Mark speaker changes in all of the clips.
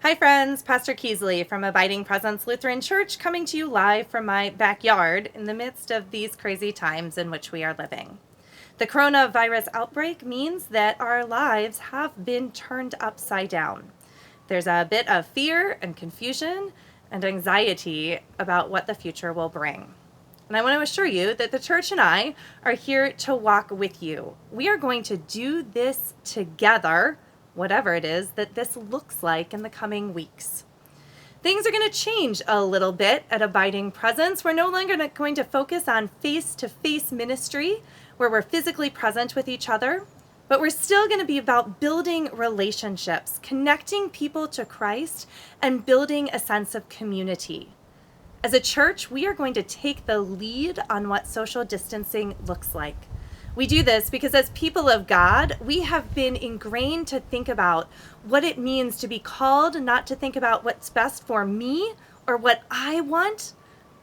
Speaker 1: Hi friends, Pastor Keseley from Abiding Presence Lutheran Church coming to you live from my backyard in the midst of these crazy times in which we are living. The coronavirus outbreak means that our lives have been turned upside down. There's a bit of fear and confusion and anxiety about what the future will bring. And I want to assure you that the church and I are here to walk with you. We are going to do this together, whatever it is that this looks like in the coming weeks. Things are going to change a little bit at Abiding Presence. We're no longer going to focus on face-to-face ministry where we're physically present with each other, but we're still going to be about building relationships, connecting people to Christ, and building a sense of community. As a church, we are going to take the lead on what social distancing looks like. We do this because as people of God, we have been ingrained to think about what it means to be called not to think about what's best for me or what I want,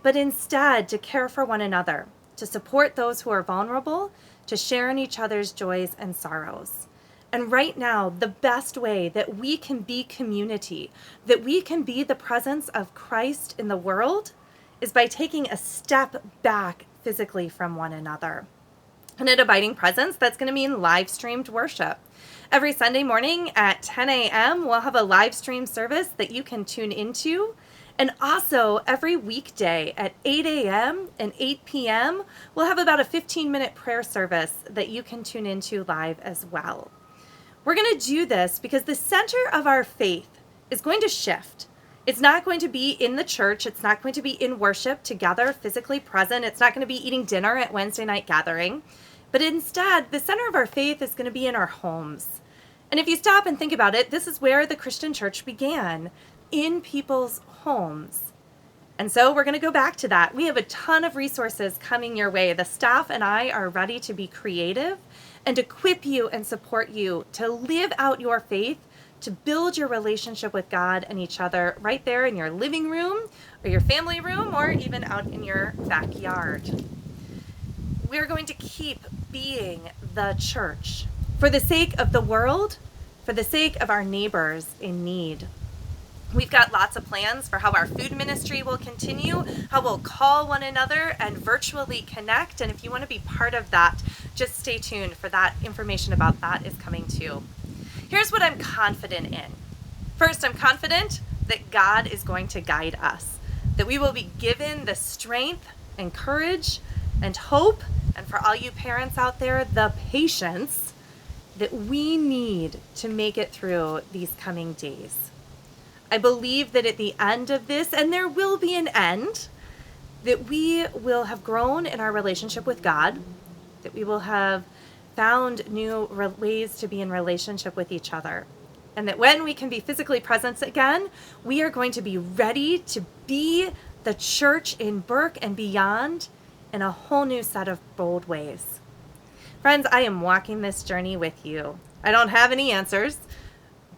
Speaker 1: but instead to care for one another, to support those who are vulnerable, to share in each other's joys and sorrows. And right now, the best way that we can be community, that we can be the presence of Christ in the world, is by taking a step back physically from one another. And at Abiding Presence, that's going to mean live streamed worship. Every Sunday morning at 10 a.m., we'll have a live stream service that you can tune into. And also every weekday at 8 a.m. and 8 p.m., we'll have about a 15-minute prayer service that you can tune into live as well. We're going to do this because the center of our faith is going to shift. It's not going to be in the church. It's not going to be in worship together, physically present. It's not going to be eating dinner at Wednesday night gathering. But instead, the center of our faith is going to be in our homes. And if you stop and think about it, this is where the Christian church began, in people's homes. And so we're going to go back to that. We have a ton of resources coming your way. The staff and I are ready to be creative and equip you and support you to live out your faith, to build your relationship with God and each other right there in your living room or your family room or even out in your backyard. We're going to keep being the church for the sake of the world, for the sake of our neighbors in need. We've got lots of plans for how our food ministry will continue, how we'll call one another and virtually connect. And if you want to be part of that, just stay tuned for that. Information about that is coming too. Here's what I'm confident in. First, I'm confident that God is going to guide us, that we will be given the strength and courage and hope, and for all you parents out there, the patience that we need to make it through these coming days. I believe that at the end of this, and there will be an end, that we will have grown in our relationship with God, that we will have found new ways to be in relationship with each other, and that when we can be physically present again, we are going to be ready to be the church in Burke and beyond in a whole new set of bold ways. Friends, I am walking this journey with you. I don't have any answers,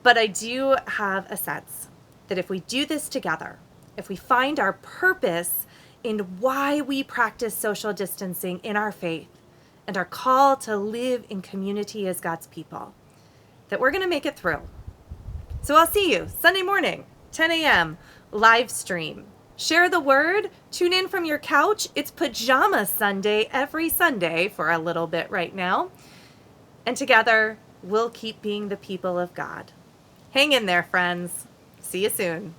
Speaker 1: but I do have a sense that if we do this together, if we find our purpose in why we practice social distancing in our faith and our call to live in community as God's people, that we're going to make it through. So I'll see you Sunday morning, 10 a.m., live stream. Share the word, tune in from your couch. It's Pajama Sunday every Sunday for a little bit right now. And together, we'll keep being the people of God. Hang in there, friends. See you soon.